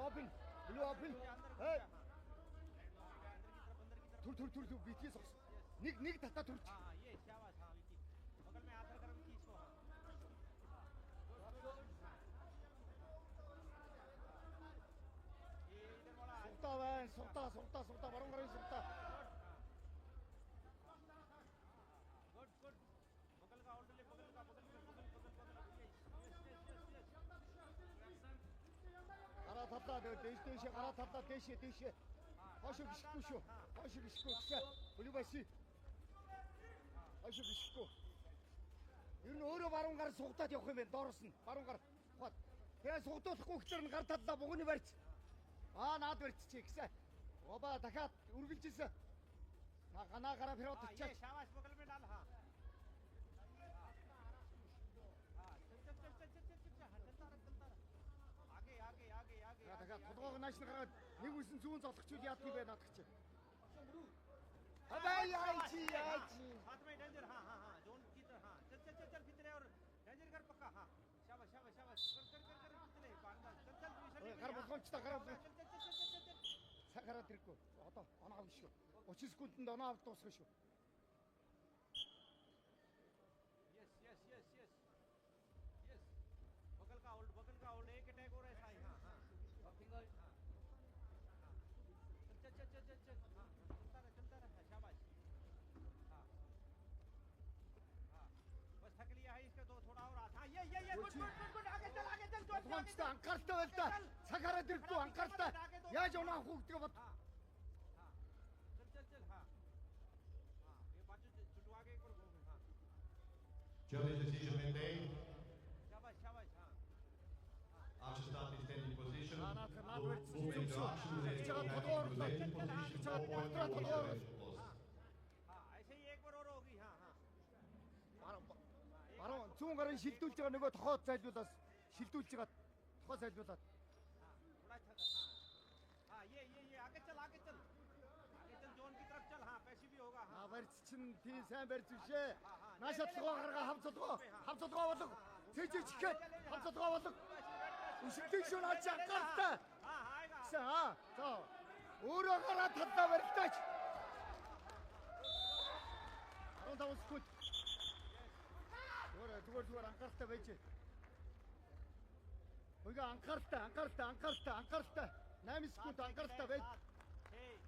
open. Blue open. Hey. Tur बीच सॉक्स निक धक्का तुर हां ये शाबाश हां विकी बगल में आदर कर विकी इसको हां ये इधर वाला सोता बारों करें सोता गुड बगल का होल्ड ले बगल आरा थापता देश Aşık işko. Kulübesi. Aşık işko. Ер нь өөрөө баруун гар сугатаад явах юм байна. Доороос нь баруун гар. Хот. Тэгээ сугатуулахгүй хэвчээр гар тадлаа бугууны барьц. Наад барьцчих гэсэн. Оба дахиад үргэлжилсэн. Ганаа гараа период ये शाबाश बगल में डाल हां चल आगे дахиад толгойг нааш нь гаргаад нэг үсэн зүүн золгочул яадгүй бай надад чи. Абай яачи. हाथ में डेंजर हां जोन की तरह हां चल भीतर और डेंजर कर पक्का हां शाबाश कर चले चल Гар болгоомчтой гараа. चल Сагараад ирэхгүй. Одоо оноо авна шүү. 30 секундэд оноо авд дуусгах шүү. यस बगल का होल्ड एक अटैक हो रहा है साई हां फिंगर चल हां चलता रहा शाबाश हां बस थक लिया है इसका तो थोड़ा और हां ये गुड आगे चल болгоомчтой анхааралтай байл та. Сагараад ирэхгүй анхааралтай. Яаж оноо авах үгтэй бод. चल हां ये बाजू छुटवा के एक और घूम हां Judge decision been made. शाबाश हां Archer start in standing position. Наад барьц Move into action with a position 4.5. ऐसे ही एक बार और होगी हां Баруун зүүн гарын шилдүүлж байгаа нөгөө тохоод зайлуулаас шилдүүлж байгаа тохоо зайлуулаад. थोड़ा हां ये आगे चल जोन की तरफ चल हां पैसे भी होगा हां Барьц чинь тийм сайн барьц бишээ. Наашаа толгоо гаргаа хамцолгоо болог. Цэжиж ихэд хамцолгоо болог. Үсгэлэн шүү наач анхаартай. आएगा За. Өөрөө гараа тадлаа барилтаач. 15 секунд. Зүгээр анхаартай байж. Үгүй анхаартай. 8 секунд анхаартай байж. 6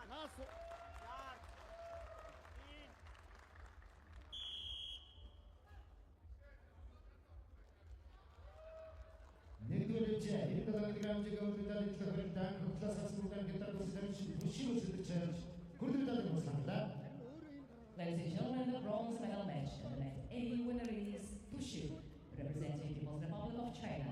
Наас 4 3 Нэгдүгээр энэ дараагийн гамжиг өдрөөр төлөвлөлтөнд хөтлөс асуултанд гитар төсөлж бүшиг үзүүлж хүрдэлтэй болсанлаа. Ladies and gentlemen, the bronze medal match. The next AE winner is Pushu, representing the People's Republic of China.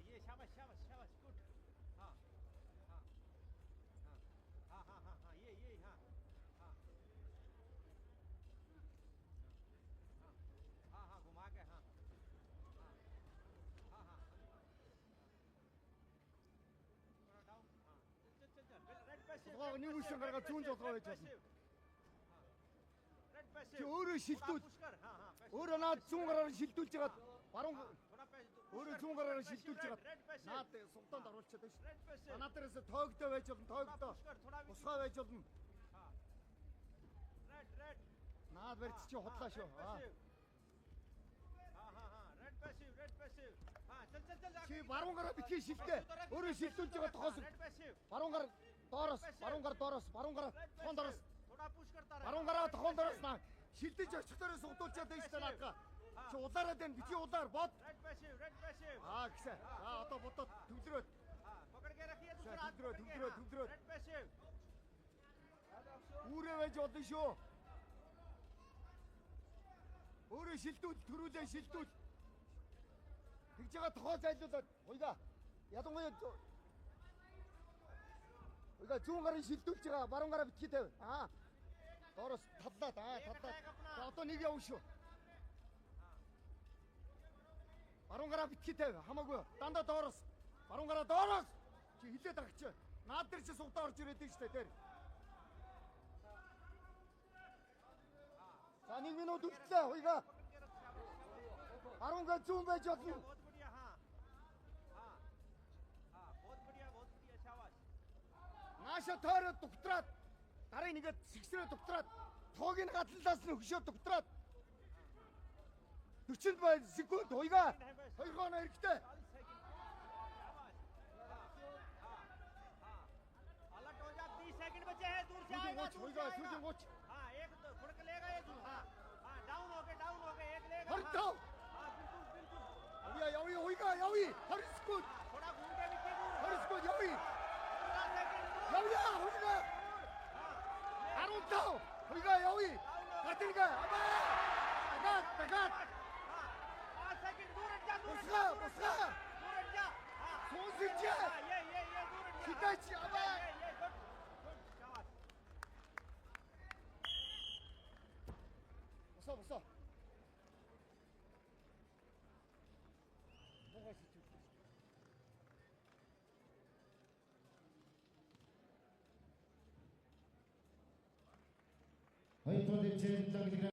ये शाबाश गुड हां ये हां घुमा के हां डाउन हां चल रेड पैसे Толгойг нэг үсэн гаргаад зүүн золгоо байж байна. रेड पैसे Чи өөрөө шилдүүл. हां Өөрөө наад зүүн гараар шилдүүлж ягаад баруун थोड़ा पैसे өөрөө зүүн гараар шилдүүлж ягаад наад сувтанд оруулчихад байна шүү. Манаадараас тоогдоо байж болно, тоогдоо. Бусгай байж болно. रेड Наад барьц чи худлаа шүү. हां रेड पैसे हां चल Чи баруун гараа битгий шилдээ. Өөрөө шилдүүлж байгаа тохоос. रेड पैसे Баруун гар доороос, баруун гар тохон доороос. थोड़ा पुश करता रहे Баруун гараа тохон доороос наа. Шилдэж очихдороо сугдуулчаад байна шүү наадга. Чи улаараад байна. Битгий улаар бод. रेड पैसे Гэсэн. Одоо бодоод төвлөрөөд. पकड़ के रखिए दूसरा हाथ төвлөрөөд. रेड पैसे Үүрээ байж болно шүү. Өөрөө шилдүүл, төрүүлээ шилдүүл. тэгж байгаа тохоо зайлуулаад уйга. Ялангуяа уйга зүүн гарын шилдүүлж байгаа баруун гараа битгий тавь. Доороос тадлаад тадлаад. Одоо нэг явна шүү. Баруун гараа битгий тавь. Хамаагүй. Дандаа доороос. Баруун гараа доороос. Чи хилээд агч. Наад дээр чи сугдаа орж ирээд дээ штэ тэр. За 1 минут үлдлээ уйга. Баруун гар зүүн байж болно. बहुत बढ़िया हाँ बहुत बढ़िया शाबाश Нааша тойроо дугтраад дарын нэгэд сэгсрээ дугтраад тоогийн гадлалаас нь хөшөө дугтраад 40 секунд уйга 2 хоноо хэрэгтэй. 40 सेकंड शाबाश अलर्ट हो जा 30 सेकंड बचे हैं दूर से आएगा уйга сүлжин гоч. हाँ एक फुड़क लेगा ये हाँ डाउन हो गए एक लेगा Хортоо. हाँ बिल्कुल बिल्कुल Яви уйга яви 20 секунд. थोड़ा घूम के भी दूर 20 секунд яви. 15 सेकंड Явъя уйга. 15 уйга яви. Гатинга ама. Тагат. 5 सेकंड दूर हट जा Бусга. दूर हट जा हाँ Сонсож. ये दूर हट जा Хитач ама. ये गुड शाबाश Босоо. Могой сичүү. Хоёрдугаар дэвсгэр 7 кг